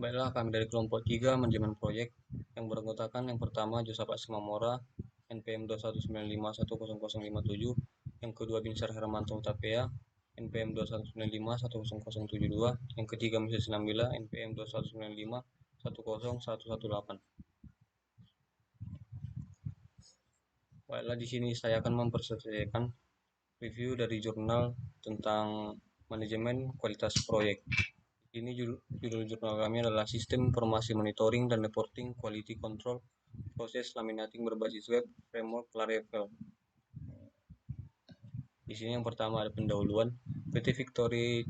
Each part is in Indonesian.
Baiklah, kami dari kelompok 3 manajemen proyek yang beranggotakan yang pertama Josapa Simamora, NPM 219510057, yang kedua Binsar Hermanto Utapea, NPM 219510072, yang ketiga Mr. Sinambila, NPM 219510118. Baiklah, di sini saya akan mempresentasikan review dari jurnal tentang manajemen kualitas proyek. Ini judul jurnal kami adalah Sistem Informasi Monitoring dan Reporting Quality Control Proses Laminating Berbasis Web Framework Laravel. Di sini yang pertama ada pendahuluan. PT Victory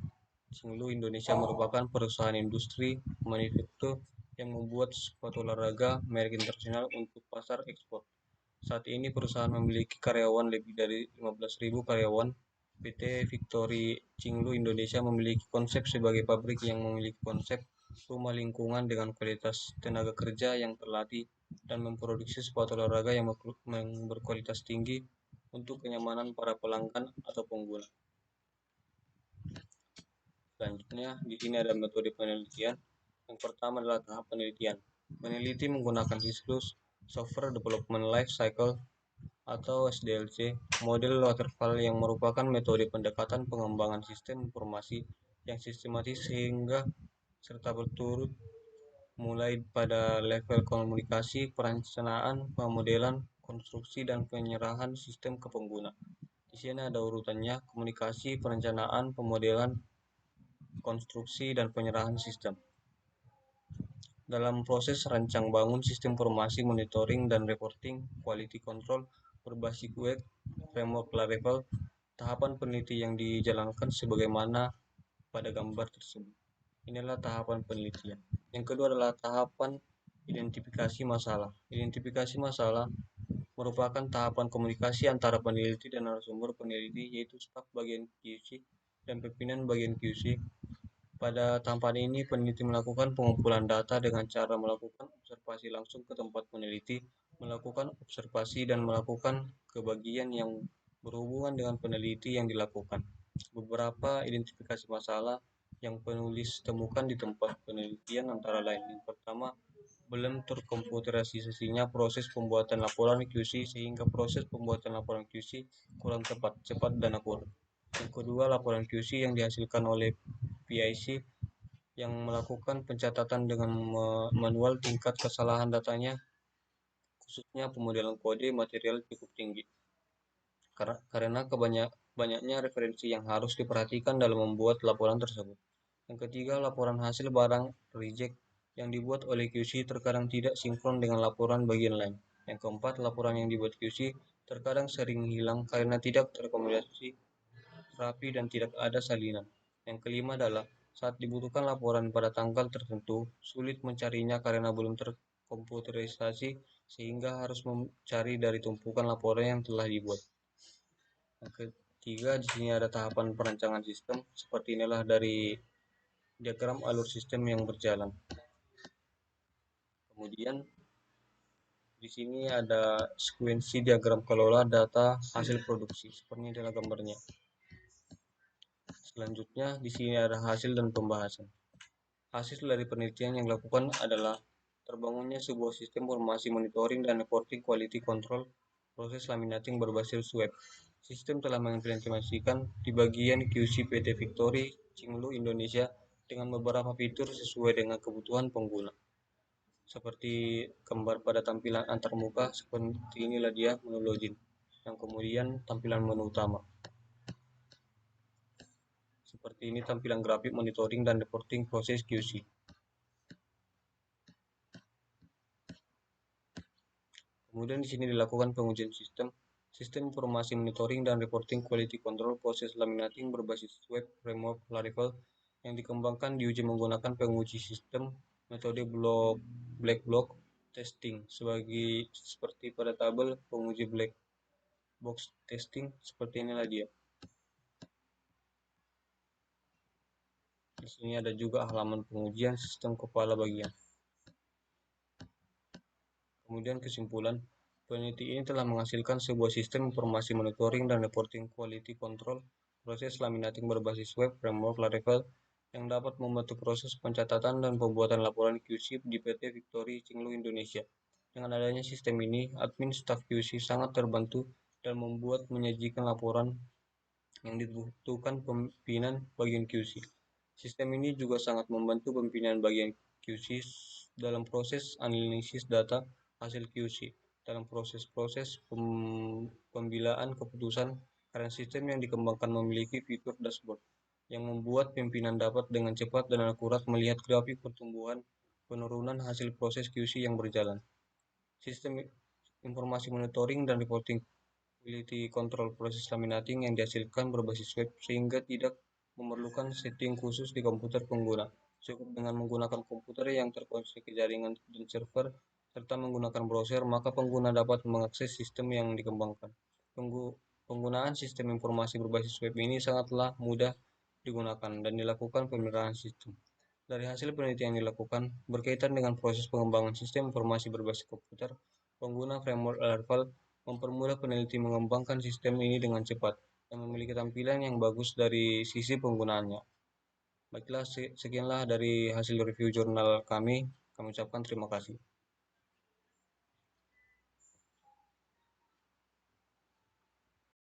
Cinglu Indonesia merupakan perusahaan industri manufaktur yang membuat sepatu olahraga merek internasional untuk pasar ekspor. Saat ini perusahaan memiliki karyawan lebih dari 15.000 karyawan. PT Victory Cinglu Indonesia memiliki konsep sebagai pabrik yang memiliki konsep rumah lingkungan dengan kualitas tenaga kerja yang terlatih dan memproduksi sepatu olahraga yang berkualitas tinggi untuk kenyamanan para pelanggan atau pengguna. Selanjutnya, di sini ada metode penelitian. Yang pertama adalah tahap penelitian. Meneliti menggunakan siklus Software Development Life Cycle atau SDLC, model waterfall yang merupakan metode pendekatan pengembangan sistem informasi yang sistematis sehingga serta berturut mulai pada level komunikasi, perencanaan, pemodelan, konstruksi, dan penyerahan sistem ke pengguna. Di sini ada urutannya: komunikasi, perencanaan, pemodelan, konstruksi, dan penyerahan sistem. Dalam proses rancang bangun sistem informasi monitoring dan reporting quality control berbasis web framework Laravel, tahapan peneliti yang dijalankan sebagaimana pada gambar tersebut. Inilah tahapan penelitian. Yang kedua adalah tahapan identifikasi masalah. Identifikasi masalah merupakan tahapan komunikasi antara peneliti dan narasumber peneliti, yaitu staf bagian QC dan pimpinan bagian QC. Pada tahapan ini, peneliti melakukan pengumpulan data dengan cara melakukan observasi langsung ke tempat peneliti, melakukan observasi dan melakukan kebagian yang berhubungan dengan peneliti yang dilakukan. Beberapa identifikasi masalah yang penulis temukan di tempat penelitian antara lain: yang pertama, belum terkomputerisasinya proses pembuatan laporan QC sehingga proses pembuatan laporan QC kurang cepat dan akurat. Yang kedua, laporan QC yang dihasilkan oleh PIC yang melakukan pencatatan dengan manual, tingkat kesalahan datanya, khususnya pemodelan kode material, cukup tinggi. Karena banyaknya referensi yang harus diperhatikan dalam membuat laporan tersebut. Yang ketiga, laporan hasil barang reject yang dibuat oleh QC terkadang tidak sinkron dengan laporan bagian lain. Yang keempat, laporan yang dibuat QC terkadang sering hilang karena tidak terkomunikasi rapi dan tidak ada salinan. Yang kelima adalah saat dibutuhkan laporan pada tanggal tertentu, sulit mencarinya karena belum terkomputerisasi sehingga harus mencari dari tumpukan laporan yang telah dibuat. Yang ketiga, di sini ada tahapan perancangan sistem. Seperti inilah dari diagram alur sistem yang berjalan. Kemudian di sini ada sekuensi diagram kelola data hasil produksi. Seperti ini adalah gambarnya. Selanjutnya di sini ada hasil dan pembahasan. Hasil dari penelitian yang dilakukan adalah terbangunnya sebuah sistem informasi monitoring dan reporting quality control proses laminating berbasis web. Sistem telah mengimplementasikan di bagian QC PT Victory Cinglu Indonesia dengan beberapa fitur sesuai dengan kebutuhan pengguna. Seperti gambar pada tampilan antarmuka, seperti inilah dia menu login. Yang kemudian tampilan menu utama. Seperti ini tampilan grafik monitoring dan reporting proses QC. Kemudian di sini dilakukan pengujian sistem informasi monitoring dan reporting quality control proses laminating berbasis web framework Laravel yang dikembangkan diuji menggunakan penguji sistem metode black box testing seperti pada tabel penguji black box testing. Seperti inilah dia. Di sini ada juga halaman pengujian sistem kepala bagian. Kemudian kesimpulan, peneliti ini telah menghasilkan sebuah sistem informasi monitoring dan reporting quality control proses laminating berbasis web framework Laravel yang dapat membantu proses pencatatan dan pembuatan laporan QC di PT Victory Cinglu Indonesia. Dengan adanya sistem ini, admin staf QC sangat terbantu dan membuat menyajikan laporan yang dibutuhkan pimpinan bagian QC. Sistem ini juga sangat membantu pimpinan bagian QC dalam proses analisis data hasil QC, dalam proses-proses pembilaan keputusan karena sistem yang dikembangkan memiliki fitur dashboard yang membuat pimpinan dapat dengan cepat dan akurat melihat grafik pertumbuhan penurunan hasil proses QC yang berjalan. Sistem informasi monitoring dan reporting quality control proses laminating yang dihasilkan berbasis web sehingga tidak memerlukan setting khusus di komputer pengguna. Cukup dengan menggunakan komputer yang terkoneksi ke jaringan dan server serta menggunakan browser, maka pengguna dapat mengakses sistem yang dikembangkan. Penggunaan sistem informasi berbasis web ini sangatlah mudah digunakan dan dilakukan pemeliharaan sistem. Dari hasil penelitian yang dilakukan berkaitan dengan proses pengembangan sistem informasi berbasis komputer, pengguna framework Laravel mempermudah peneliti mengembangkan sistem ini dengan cepat dan memiliki tampilan yang bagus dari sisi penggunaannya. Baiklah, sekianlah dari hasil review jurnal kami. Kami ucapkan terima kasih.